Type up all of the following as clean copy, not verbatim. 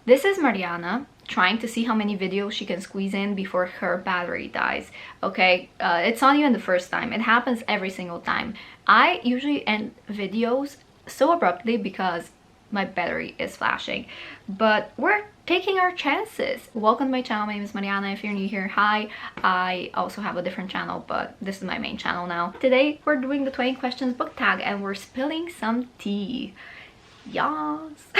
This is Mariana trying to see how many videos she can squeeze in before her battery dies. Okay, it's not even the first time. It happens every single time. I usually end videos so abruptly because my battery is flashing, but we're taking our chances. Welcome to my channel. My name is Mariana. If you're new here, hi. I also have a different channel, but this is my main channel now. Today we're doing the 20 questions book tag and we're spilling some tea. Yes.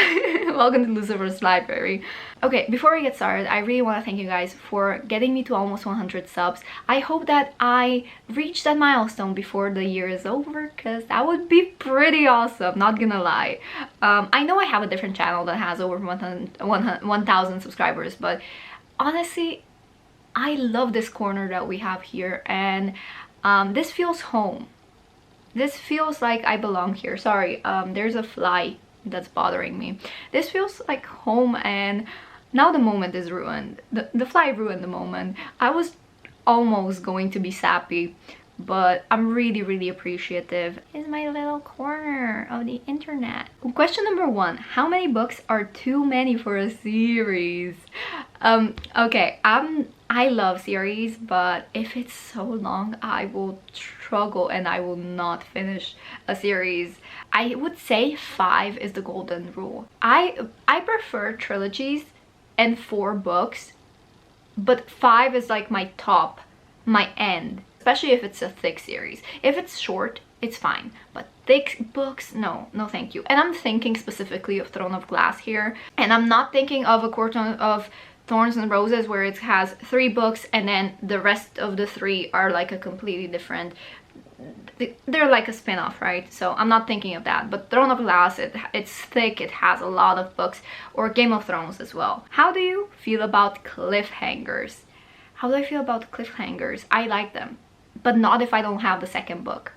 Welcome to Lucifer's Library. Okay, before we get started, I really want to thank you guys for getting me to almost 100 subs. I hope that I reach that milestone before the year is over, because that would be pretty awesome, not gonna lie. I know I have a different channel that has over 1,000 subscribers, but honestly, I love this corner that we have here, and this feels home. This feels like I belong here. Sorry, there's a fly that's bothering me. This feels like home, and now the moment is ruined. The fly ruined the moment. I was almost going to be sappy, but I'm really appreciative. It's my little corner of the internet. Question number 1. How many books are too many for a series? Okay, I love series, but if it's so long, I will struggle and I will not finish a series. I would say 5 is the golden rule. I prefer trilogies and 4 books, but 5 is like my top, my end, especially if it's a thick series. If it's short, it's fine, but thick books, no thank you. And I'm thinking specifically of Throne of Glass here, and I'm not thinking of A Court of Thorns and Roses, where it has 3 books and then the rest of the 3 are like a completely different, they're like a spin-off, right? So I'm not thinking of that. But Throne of Glass, it's thick, it has a lot of books. Or Game of Thrones as well. How do you feel about cliffhangers? How do I feel about cliffhangers? I like them, but not if I don't have the second book.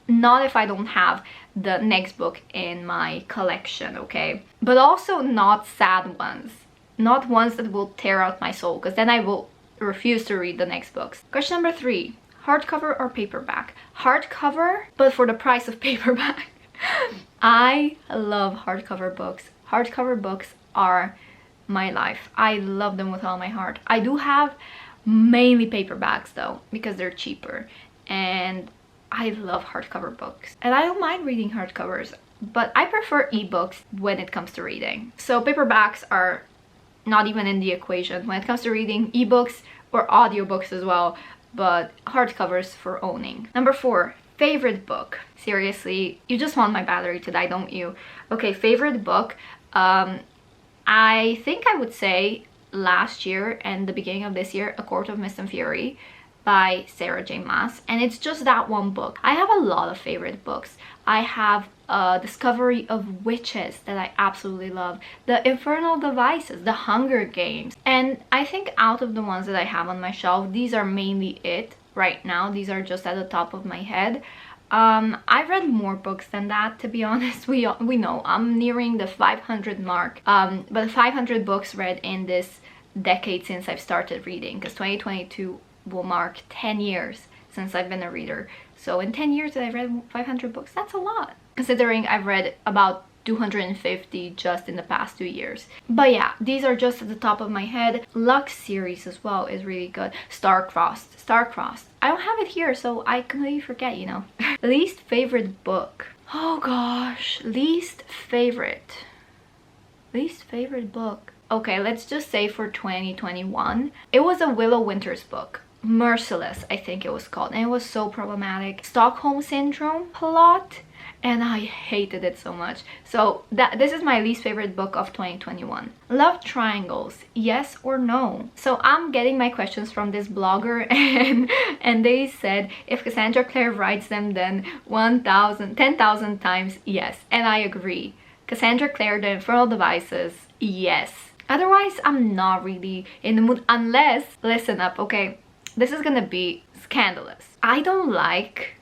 Not if I don't have the next book in my collection, okay? But also not sad ones. Not ones that will tear out my soul, because then I will refuse to read the next books. Question number 3. Hardcover or paperback? Hardcover, but for the price of paperback. I love hardcover books. Hardcover books are my life. I love them with all my heart. I do have mainly paperbacks though, because they're cheaper. And I love hardcover books. And I don't mind reading hardcovers, but I prefer ebooks when it comes to reading. So paperbacks are not even in the equation when it comes to reading. Ebooks or audiobooks as well, but hardcovers for owning. Number 4, favorite book. Seriously, you just want my battery to die, don't you? Okay, favorite book. I think I would say last year and the beginning of this year, A Court of Mist and Fury by Sarah J. Maas, and it's just that one book. I have a lot of favorite books. I have Discovery of Witches that I absolutely love, The Infernal Devices, The Hunger Games, and I think out of the ones that I have on my shelf, these are mainly it right now. These are just at the top of my head. I've read more books than that, to be honest. We know I'm nearing the 500 mark, but 500 books read in this decade since I've started reading, because 2022 will mark 10 years since I've been a reader. So in 10 years that I've read 500 books, that's a lot, considering I've read about 250 just in the past 2 years. But yeah, these are just at the top of my head. Lux series as well is really good. Star-Crossed. I don't have it here, so I completely forget, you know. Least favorite book. Oh gosh, least favorite book. Okay, let's just say for 2021, it was a Willow Winters book. Merciless, I think it was called, and it was so problematic. Stockholm Syndrome plot, and I hated it so much. So this is my least favorite book of 2021. Love triangles, yes or no? So I'm getting my questions from this blogger, and they said if Cassandra Clare writes them, then 10,000 times yes, and I agree. Cassandra Clare, The Infernal Devices, yes. Otherwise, I'm not really in the mood, unless, listen up, okay? This is gonna be scandalous. I don't like,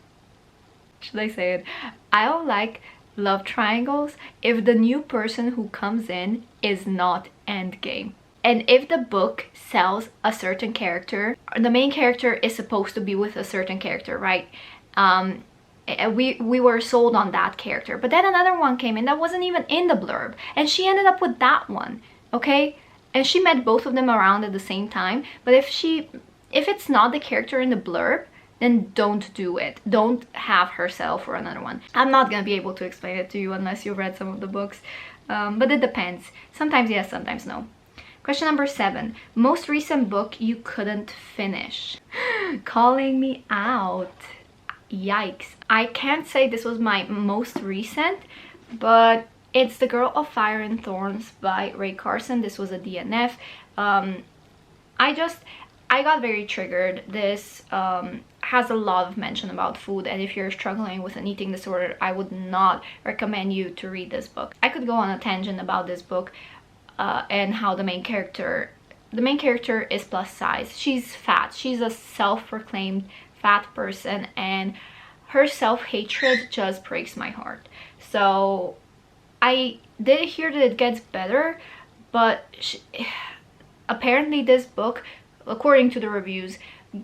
should I say it? I don't like love triangles if the new person who comes in is not endgame. And if the book sells a certain character, the main character is supposed to be with a certain character, right? We were sold on that character, but then another one came in that wasn't even in the blurb, and she ended up with that one. okay? And she met both of them around at the same time. But if it's not the character in the blurb, then don't do it. Don't have her settle for another one. I'm not gonna be able to explain it to you unless you've read some of the books, but it depends. Sometimes yes, sometimes no. Question number 7. Most recent book you couldn't finish. Calling me out. Yikes. I can't say this was my most recent, but it's The Girl of Fire and Thorns by Ray Carson. This was a DNF. I got very triggered. This has a lot of mention about food, and if you're struggling with an eating disorder, I would not recommend you to read this book. I could go on a tangent about this book and how the main character is plus size. She's fat. She's a self-proclaimed fat person, and her self-hatred just breaks my heart. So I did hear that it gets better, but apparently this book, according to the reviews,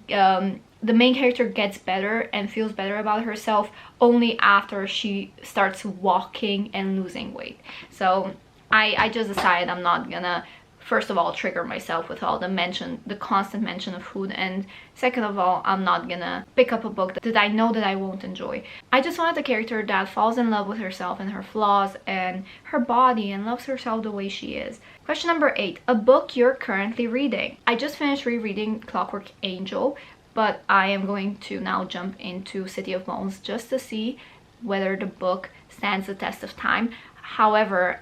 the main character gets better and feels better about herself only after she starts walking and losing weight. So I just decided I'm not gonna, first of all, trigger myself with all the constant mention of food, and second of all, I'm not gonna pick up a book that I know that I won't enjoy. I just wanted a character that falls in love with herself and her flaws and her body and loves herself the way she is. Question number 8. A book you're currently reading. I just finished rereading Clockwork Angel, but I am going to now jump into City of Bones just to see whether the book stands the test of time. However,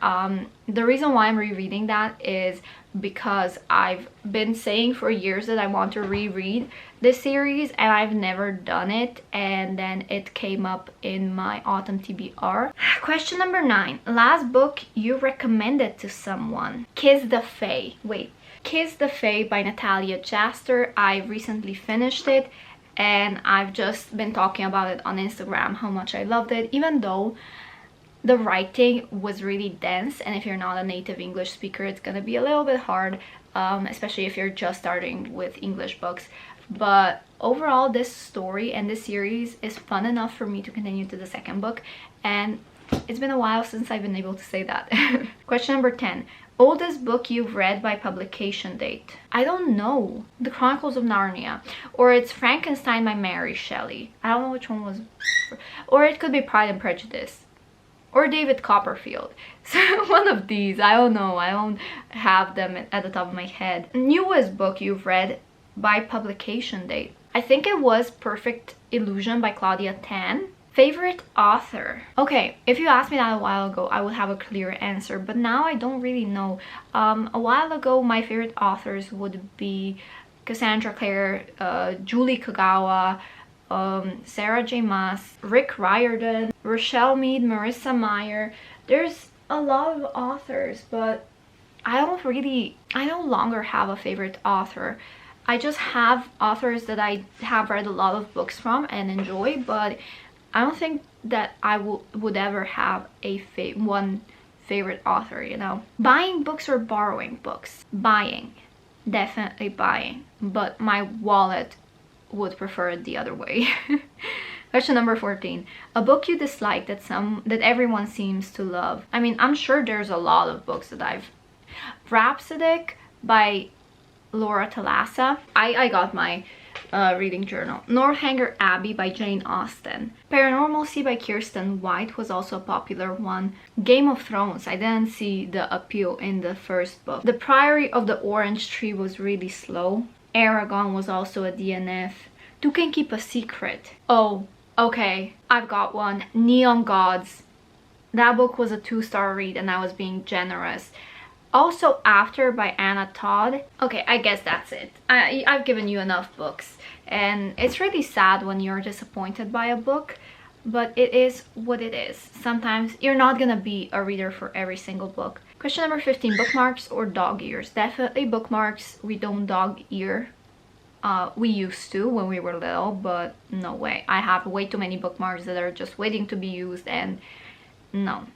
the reason why I'm rereading that is because I've been saying for years that I want to reread this series and I've never done it, and then it came up in my autumn TBR. Question number 9. Last book you recommended to someone. Kiss the Fae. Wait. Kiss the Fae by Natalia Jaster. I recently finished it and I've just been talking about it on Instagram, how much I loved it, even though the writing was really dense, and if you're not a native English speaker, it's gonna be a little bit hard, especially if you're just starting with English books. But overall, this story and this series is fun enough for me to continue to the second book, and it's been a while since I've been able to say that. Question number 10. Oldest book you've read by publication date. I don't know. The Chronicles of Narnia, or it's Frankenstein by Mary Shelley. I don't know which one was, or it could be Pride and Prejudice, or David Copperfield. So one of these, I don't know, I don't have them at the top of my head. Newest book you've read by publication date. I think it was Perfect Illusion by Claudia Tan. Favorite author. Okay, if you asked me that a while ago, I would have a clear answer, but now I don't really know. A while ago, my favorite authors would be Cassandra Clare, Julie Kagawa, Sarah J. Maas, Rick Riordan, Rochelle Mead, Marissa Meyer. There's a lot of authors, but I no longer have a favorite author. I just have authors that I have read a lot of books from and enjoy, but I don't think that I would ever have one favorite author, you know. Buying books or borrowing books? Buying. Definitely buying. But my wallet would prefer it the other way. Question number 14. A book you dislike that everyone seems to love. I mean, I'm sure there's a lot of books that I've... Rhapsodic by Laura Thalassa. I got my reading journal. Northanger Abbey by Jane Austen. Paranormal by Kirsten White was also a popular one. Game of Thrones. I didn't see the appeal in the first book. The Priory of the Orange Tree was really slow. Aragon was also a DNF. Two Can Keep a Secret. Oh, okay, I've got one. Neon Gods. That book was a 2-star read and I was being generous. Also After by Anna Todd. Okay, I guess that's it. I've given you enough books, and it's really sad when you're disappointed by a book, but it is what it is. Sometimes you're not gonna be a reader for every single book. Question number 15. Bookmarks or dog ears? Definitely bookmarks. We don't dog ear. We used to when we were little, but no way. I have way too many bookmarks that are just waiting to be used, and no.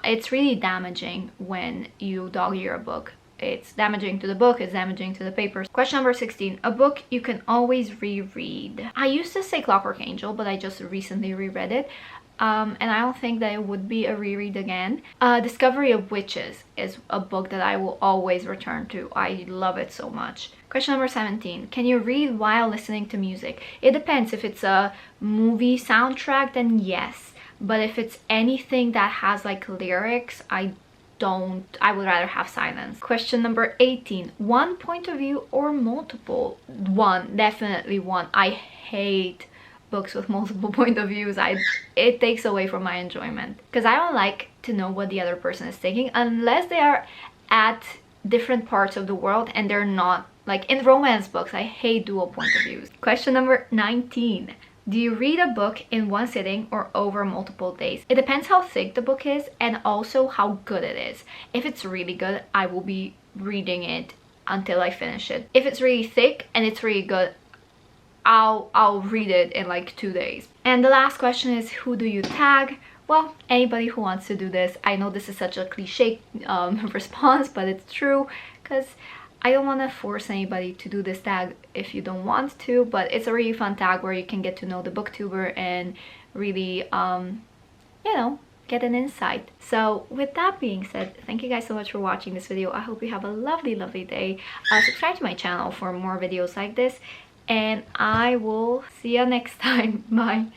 It's really damaging when you dog ear a book. It's damaging to the book, it's damaging to the papers. Question number 16. A book you can always reread. I used to say Clockwork Angel, but I just recently reread it. and I don't think that it would be a reread again. Discovery of Witches is a book that I will always return to. I love it so much. Question number 17. Can you read while listening to music? It depends. If it's a movie soundtrack, then yes. But if it's anything that has like lyrics, I would rather have silence. Question number 18. One point of view or multiple? One, definitely one. I hate books with multiple point of views. It takes away from my enjoyment, because I don't like to know what the other person is thinking unless they are at different parts of the world and they're not, like in romance books. I hate dual point of views. Question number 19. Do you read a book in one sitting or over multiple days? It depends how thick the book is and also how good it is. If it's really good, I will be reading it until I finish it. If it's really thick and it's really good, I'll read it in like 2 days. And the last question is, who do you tag? Well, anybody who wants to do this. I know this is such a cliche response, but it's true, because I don't want to force anybody to do this tag if you don't want to, but it's a really fun tag where you can get to know the booktuber and really, you know, get an insight. So with that being said, thank you guys so much for watching this video. I hope you have a lovely, lovely day. Subscribe to my channel for more videos like this, and I will see you next time. Bye.